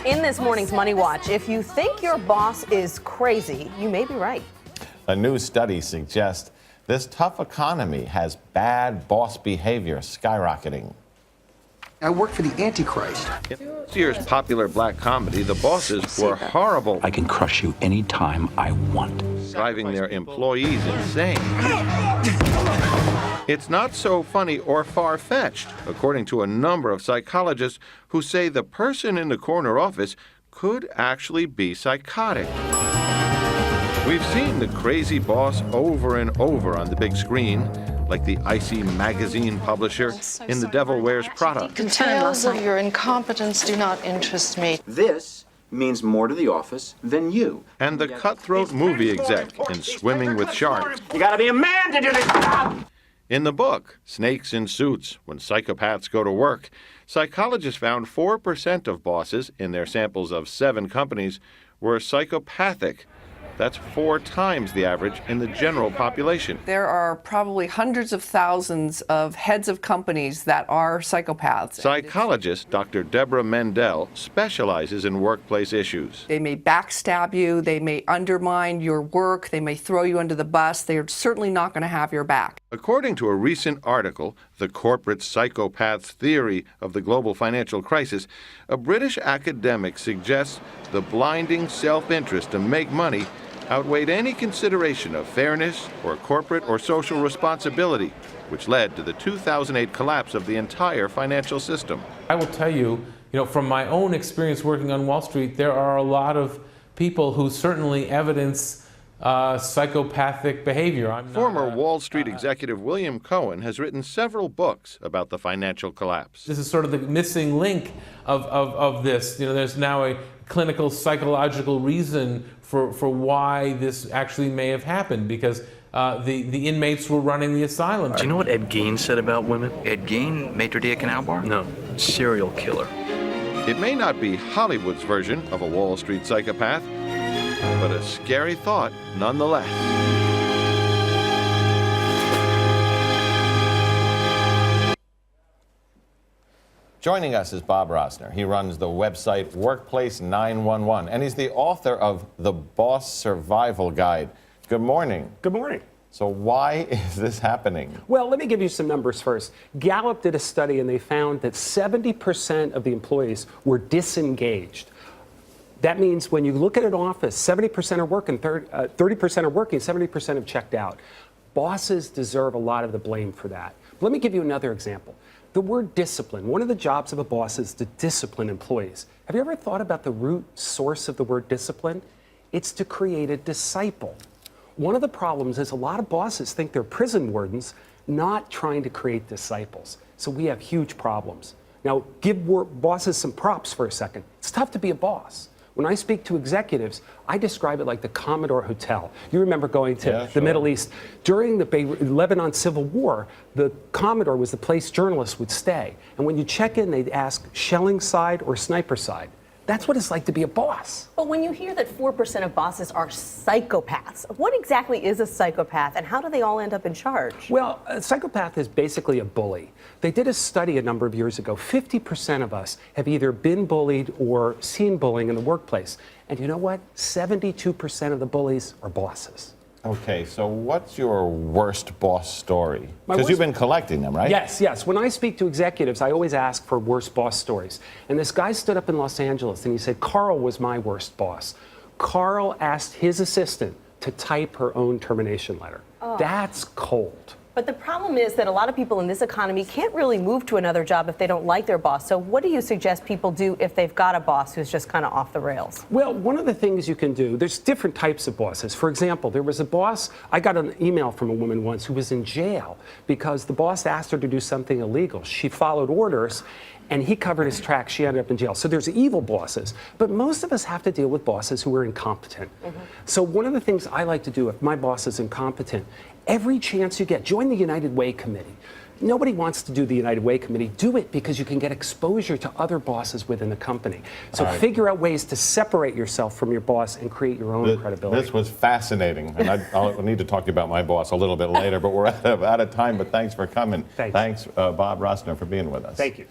In this morning's Money Watch, if you think your boss is crazy, you may be right. A new study suggests this tough economy has bad boss behavior skyrocketing. I work for the Antichrist. In this year's popular black comedy, the bosses were horrible, I can crush you anytime I want. driving their employees insane. It's not so funny or far-fetched, according to a number of psychologists who say the person in the corner office could actually be psychotic. We've seen the crazy boss over and over on the big screen, like the icy magazine publisher in The Devil Wears Prada. The tales of your incompetence do not interest me. This means more to the office than you. And the cutthroat movie exec in Swimming with Sharks. You gotta be a man to do this job! In the book, Snakes in Suits, When Psychopaths Go to Work, psychologists found 4% of bosses in their samples of 7 companies were psychopathic. That's 4 times the average in the general population. There are probably hundreds of thousands of heads of companies that are psychopaths. Psychologist Dr. Deborah Mendel specializes in workplace issues. They may backstab you, they may undermine your work, they may throw you under the bus. They are certainly not going to have your back. According to a recent article, The Corporate Psychopaths Theory of the Global Financial Crisis, a British academic suggests the blinding self-interest to make money outweighed any consideration of fairness or corporate or social responsibility, which led to the 2008 collapse of the entire financial system. I will tell you, from my own experience working on Wall Street, there are a lot of people who certainly evidence psychopathic behavior. Former Wall Street executive William Cohen has written several books about the financial collapse. This is sort of the missing link of this. There's now a clinical psychological reason for why this actually may have happened, because the inmates were running the asylum. Do you know what Ed Gein said about women? Ed Gein, maitre d' canal bar? No, serial killer. It may not be Hollywood's version of a Wall Street psychopath, but a scary thought nonetheless. Joining us is Bob Rosner. He runs the website Workplace 911, and he's the author of The Boss Survival Guide. Good morning. Good morning. So why is this happening? Well, let me give you some numbers first. Gallup did a study, and they found that 70% of the employees were disengaged. That means when you look at an office, 70% are working, 30% are working, 70% have checked out. Bosses deserve a lot of the blame for that. Let me give you another example. The word discipline. One of the jobs of a boss is to discipline employees. Have you ever thought about the root source of the word discipline? It's to create a disciple. One of the problems is a lot of bosses think they're prison wardens, not trying to create disciples. So we have huge problems. Now, give bosses some props for a second. It's tough to be a boss. When I speak to executives, I describe it like the Commodore Hotel. You remember going to the Middle East. During the Lebanon Civil War, the Commodore was the place journalists would stay. And when you check in, they'd ask shelling side or sniper side. That's what it's like to be a boss. But when you hear that 4% of bosses are psychopaths, what exactly is a psychopath and how do they all end up in charge? Well, a psychopath is basically a bully. They did a study a number of years ago. 50% of us have either been bullied or seen bullying in the workplace. And you know what? 72% of the bullies are bosses. Okay, so what's your worst boss story? Because you've been collecting them, right? Yes. When I speak to executives, I always ask for worst boss stories. And this guy stood up in Los Angeles and he said, Carl was my worst boss. Carl asked his assistant to type her own termination letter. Oh. That's cold. But the problem is that a lot of people in this economy can't really move to another job if they don't like their boss. So what do you suggest people do if they've got a boss who's just kind of off the rails? Well, one of the things you can do, there's different types of bosses. For example, there was a boss, I got an email from a woman once who was in jail because the boss asked her to do something illegal. She followed orders and he covered his tracks. She ended up in jail. So there's evil bosses, but most of us have to deal with bosses who are incompetent. So one of the things I like to do if my boss is incompetent, every chance you get, join the United Way Committee. Nobody wants to do the United Way Committee. Do it because you can get exposure to other bosses within the company. So figure out ways to separate yourself from your boss and create your own credibility. This was fascinating. And I'll need to talk to you about my boss a little bit later, but we're out of time. But thanks for coming. Thanks. Thanks, Bob Rosner, for being with us. Thank you.